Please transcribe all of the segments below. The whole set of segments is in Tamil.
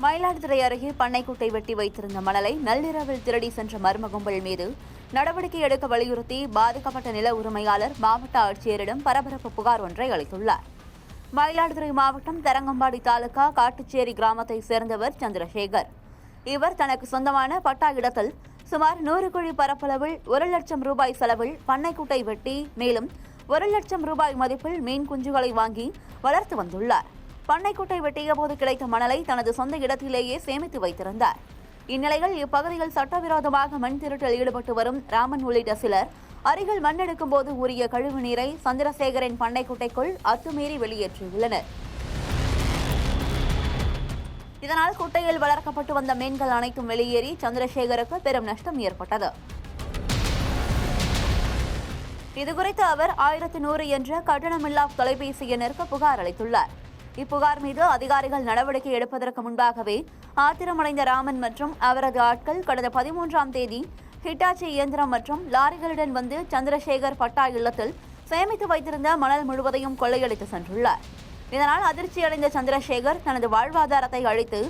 மயிலாடுதுறை அருகே பண்ணைக்குட்டை வெட்டி வைத்திருந்த மணலை நள்ளிரவில் திருடி சென்ற மர்ம கும்பல் மீது நடவடிக்கை எடுக்க வலியுறுத்தி பாதிக்கப்பட்ட நில உரிமையாளர் மாவட்ட ஆட்சியரிடம் பரபரப்பு புகார் ஒன்றை அளித்துள்ளார். மயிலாடுதுறை மாவட்டம் தரங்கம்பாடி தாலுகா காட்டுச்சேரி கிராமத்தை சேர்ந்தவர் சந்திரசேகர். இவர் தனக்கு சொந்தமான பட்டா இடத்தில் சுமார் 100 குழி பரப்பளவில் 1 லட்சம் ரூபாய் செலவில் பண்ணைக்குட்டை வெட்டி மேலும் 1 லட்சம் ரூபாய் மதிப்பில் மீன் குஞ்சுகளை வாங்கி வளர்த்து வந்துள்ளார். பண்ணைக்குட்டை வெட்டிய போது கிடைத்த மணலை தனது சொந்த இடத்திலேயே சேமித்து வைத்திருந்தார். இந்நிலையில் இப்பகுதியில் சட்டவிரோதமாக மண் திருட்டில் ஈடுபட்டு வரும் ராமன் உள்ளிட்ட சிலர் அருகில் மண் எடுக்கும் போது ஊறிய கழிவு நீரை சந்திரசேகரின் பண்ணைக்குட்டைக்குள் அத்துமீறி வெளியேற்றியுள்ளனர். இதனால் குட்டையில் வளர்க்கப்பட்டு வந்த மீன்கள் அனைத்தும் வெளியேறி சந்திரசேகருக்கு பெரும் நஷ்டம் ஏற்பட்டது. இதுகுறித்து அவர் 1100 என்ற கட்டணமில்லா தொலைபேசி எண்ணிற்கு புகார் அளித்துள்ளார். இப்புகார் மீது அதிகாரிகள் நடவடிக்கை எடுப்பதற்கு முன்பாகவே ஆத்திரமடைந்த ராமன் மற்றும் அவரது ஆட்கள் கடந்த 13ஆம் தேதி ஹிட்டாச்சி இயந்திரம் மற்றும் லாரிகளுடன் வந்து சந்திரசேகர் பட்டா இல்லத்தில் சேமித்து வைத்திருந்த மணல் முழுவதையும் கொள்ளையடித்து சென்றுள்ளார். இதனால் அதிர்ச்சியடைந்த சந்திரசேகர் தனது வாழ்வாதாரத்தை அழித்து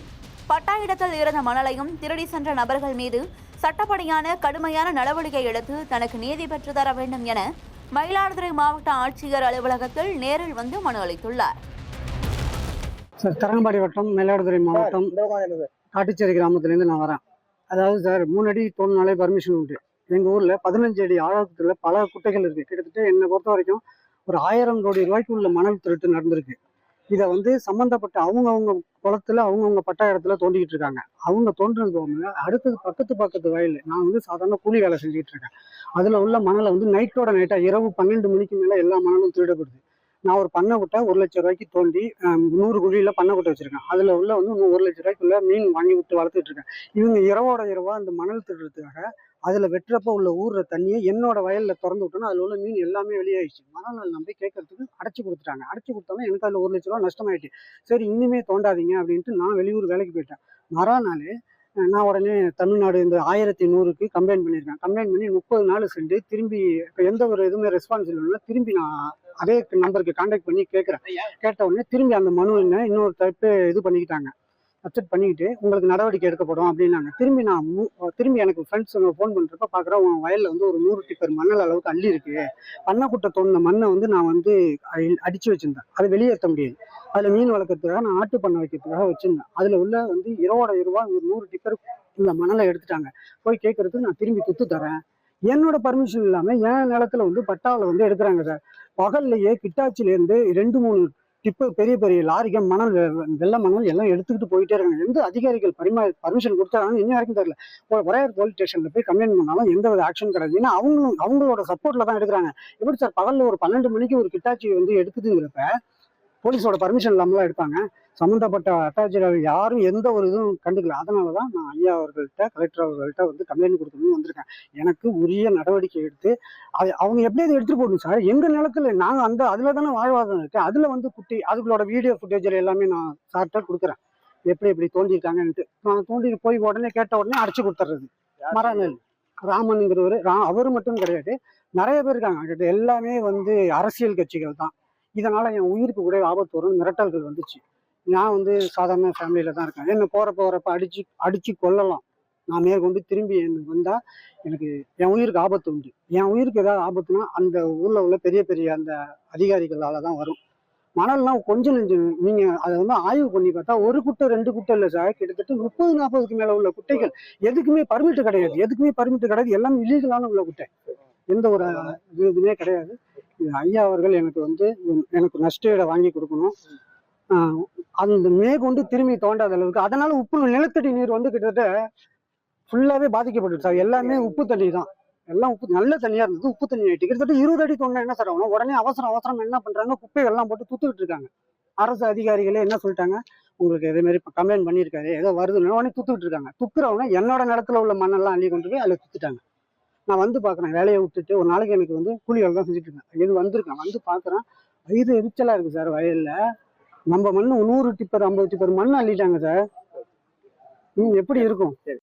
பட்டா இடத்தில் இருந்த மணலையும் திருடி சென்ற நபர்கள் மீது சட்டப்படியான கடுமையான நடவடிக்கை எடுத்து தனக்கு நீதி பெற்றுத்தர வேண்டும் என மயிலாடுதுறை மாவட்ட ஆட்சியர் அலுவலகத்தில் நேரில் வந்து மனு அளித்துள்ளார். சார், தரங்கம்பாடி வட்டம் மயிலாடுதுறை மாவட்டம் காட்டுச்சேரி கிராமத்துலேருந்து நான் வரேன். அதாவது சார், 3 அடி தோண்டினாலே பர்மிஷன் உண்டு. எங்கள் ஊரில் 15 அடி ஆழத்தில் பல குட்டைகள் இருக்குது. கிட்டத்தட்ட என்னை பொறுத்த வரைக்கும் ஒரு 1000 கோடி ரூபாய்க்கு உள்ள மணல் திருட்டு நடந்திருக்கு. இதை வந்து சம்மந்தப்பட்ட அவங்கவுங்க குளத்துல அவங்கவுங்க பட்டா இடத்துல தோண்டிக்கிட்டு இருக்காங்க. அவங்க தோன்றது போக அடுத்தது பக்கத்து வயல் நான் வந்து சாதாரண கூலி வேலை செஞ்சுக்கிட்டு இருக்கேன். அதில் உள்ள மணலை வந்து நைட்டோட நைட்டாக இரவு 12 மணிக்கு மேலே எல்லா மணலும் திருடப்படுது. நான் ஒரு பண்ணை குட்டை 1 லட்சம் ரூபாய்க்கு தோண்டி 100 குழியில பண்ணை குட்டை வச்சிருக்கேன். அதுல உள்ள வந்து 1 லட்சம் ரூபாய்க்குள்ள மீன் வாங்கி விட்டு வளர்த்துட்டு இருக்கேன். இவங்க இரவா அந்த மணல் திருடுறதுக்காக அதுல வெட்டுறப்ப உள்ள ஊர்ற தண்ணியை என்னோட வயல்ல திறந்து விட்டோன்னா அதுல உள்ள மீன் எல்லாமே வெளியாயிடுச்சு. மறுநாள் நம்பி கேட்கறதுக்கு அடைச்சி கொடுத்துட்டாங்க. அடைச்சி கொடுத்தாலும் எனக்கு அதுல 1 லட்ச ரூபா நஷ்டமாயிடுச்சு. சரி, இனிமே தோண்டாதீங்க அப்படின்ட்டு நான் வெளியூர் வேலைக்கு போயிட்டேன். மறுநாள் நான் உடனே தமிழ்நாடு இந்த 1100க்கு கம்ப்ளைண்ட் பண்ணியிருக்கேன். கம்ப்ளைண்ட் பண்ணி 30 நாள் சென்று திரும்பி எந்த ஒரு இதுவுமே ரெஸ்பான்ஸ் இல்லைன்னா திரும்பி நான் அதே நம்பருக்கு கான்டாக்ட் பண்ணி கேட்குறேன். கேட்ட உடனே திரும்பி அந்த மனு என்ன இன்னொரு டைப்பு இது பண்ணிக்கிட்டாங்க. அக்செப்ட் பண்ணிக்கிட்டு உங்களுக்கு நடவடிக்கை எடுக்கப்படும் அப்படின்னாங்க. திரும்பி எனக்கு ஃப்ரெண்ட்ஸ் ஃபோன் பண்ணுறப்ப பார்க்குறேன், உன் வயலில் வந்து ஒரு 100 டிப்பர் மணல் அளவுக்கு அள்ளி இருக்கு. பண்ணைக்குட்டை தோண்டின மண்ணை வந்து நான் வந்து அடித்து வச்சுருந்தேன். அதை வெளியேற்ற முடியாது. அதில் மீன் வளர்க்கறதுக்காக நான் ஆட்டு பண்ணை வைக்கிறதுக்காக வச்சுருந்தேன். அதில் உள்ள வந்து 20 ரூபா ஒரு 100 டிப்பர் இந்த மணலை எடுத்துட்டாங்க. போய் கேட்கறதுக்கு நான் திரும்பி குத்து தரேன். என்னோட பர்மிஷன் இல்லாமல் என் நிலத்துல வந்து பட்டாவில் வந்து எடுக்கிறாங்க சார். பகல்லையே கிட்டாச்சிலேருந்து 2-3 டிப்பர் பெரிய பெரிய லாரிக்கு மணல் வெள்ளை மணல் எல்லாம் எடுத்துக்கிட்டு போயிட்டே இருக்காங்க. எந்த அதிகாரிகள் பர்மிஷன் கொடுத்தாங்க இன்னும் வரைக்கும் தெரியல. ஒரையார் போலீஸ் ஸ்டேஷன்ல போய் கம்ப்ளைண்ட் பண்ணாலும் எந்த ஒரு ஆக்ஷன் கிடையாது. ஏன்னா அவங்களோட சப்போர்ட்ல தான் எடுக்கிறாங்க. எப்படி சார் பகல்ல ஒரு 12 மணிக்கு ஒரு கிட்டாச்சி வந்து எடுக்குதுங்கிறப்ப போலீஸோட பர்மிஷன் இல்லாமலாம் எடுப்பாங்க. சம்மந்தப்பட்ட அட்டாச்சியர் யாரும் எந்த ஒரு இதுவும் கண்டுக்கல. அதனால தான் நான் ஐயா அவர்கள்ட்ட கலெக்டர் அவர்கள்ட்ட வந்து கம்ப்ளைண்ட் கொடுக்கணும்னு வந்திருக்கேன். எனக்கு உரிய நடவடிக்கை எடுத்து அவங்க எப்படி அதை எடுத்துட்டு போகணும் சார். எங்கள் நிலத்துல நாங்கள் அதில் தானே வாழ்வாதாரம் இருக்கு. அதில் வந்து குட்டி அதுகளோட வீடியோ ஃபுட்டேஜ் எல்லாமே நான் சார்ட்ட கொடுக்குறேன். எப்படி தோண்டியிருக்காங்கன்ட்டு நான் தோண்டி போய் உடனே கேட்ட உடனே அடைச்சி கொடுத்துட்றது. மரநெல் ராமனுங்கிறவர் அவரு மட்டும் கிடையாது, நிறைய பேர் இருக்காங்க. எல்லாமே வந்து அரசியல் கட்சிகள் தான். இதனால என் உயிருக்கு கூட ஆபத்து வரும் மிரட்டல்கள் வந்துச்சு. நான் வந்து சாதாரண ஃபேமிலியில தான் இருக்கேன். என்ன போறப்ப அடிச்சு கொல்லலாம். நான் மேற்கொண்டு திரும்பி வந்தா எனக்கு என் உயிருக்கு ஆபத்து உண்டு. என் உயிருக்கு ஏதாவது ஆபத்துனா அந்த ஊர்ல உள்ள பெரிய அந்த அதிகாரிகளால தான் வரும். மணல்லாம் கொஞ்சம் நெஞ்சு நீங்க அதை வந்து ஆய்வு பண்ணி பார்த்தா 1 குட்டை 2 குட்டை இல்லை சார், கிட்டத்தட்ட 30-40க்கு மேல உள்ள குட்டைகள் எதுக்குமே பர்மிட் கிடையாது. எல்லாமே இல்லீகலான உள்ள குட்டை. எந்த ஒரு இதுவுமே கிடையாது. ஐயா அவர்கள் எனக்கு நஷ்டஈடை வாங்கி கொடுக்கணும். அந்த மேற்கொண்டு திரும்பி தோண்டாத அளவுக்கு. அதனால நிலத்தடி நீர் வந்து கிட்டத்தட்ட ஃபுல்லாவே பாதிக்கப்பட்டு சார். எல்லாமே உப்பு தண்ணி தான். எல்லாம் உப்பு நல்ல தண்ணியா இருந்தது உப்பு தண்ணி ஆயிட்டு கிட்டத்தட்ட 20 அடி தோண்டா என்ன சார் ஆகணும். உடனே அவசரம் என்ன பண்றாங்க, குப்பைகள் எல்லாம் போட்டு துத்துக்கிட்டு இருக்காங்க. அரசு அதிகாரிகளே என்ன சொல்லிட்டாங்க, உங்களுக்கு இதே மாதிரி கம்ப்ளைண்ட் பண்ணியிருக்காரு ஏதோ வருதுன்னு உடனே துத்துக்கிட்டு இருக்காங்க. துக்குறவங்க என்னோட நிலத்துல உள்ள மண்ணெல்லாம் அள்ளி கொண்டு போய் அதில் துத்துட்டாங்க. நான் வந்து பார்க்குறேன், வேலையை விட்டுட்டு ஒரு நாளைக்கு எனக்கு வந்து கூலி வேலை தான் செஞ்சுட்டு இருக்கேன். இது வந்திருக்கேன், வந்து பார்க்குறேன், வயிறு எரிச்சலாக இருக்குது சார். வயலில் நம்ம மண் 100 டிப்பர் 50 டிப்பர் மண் அள்ளிட்டாங்க சார். எப்படி இருக்கும்? சரி.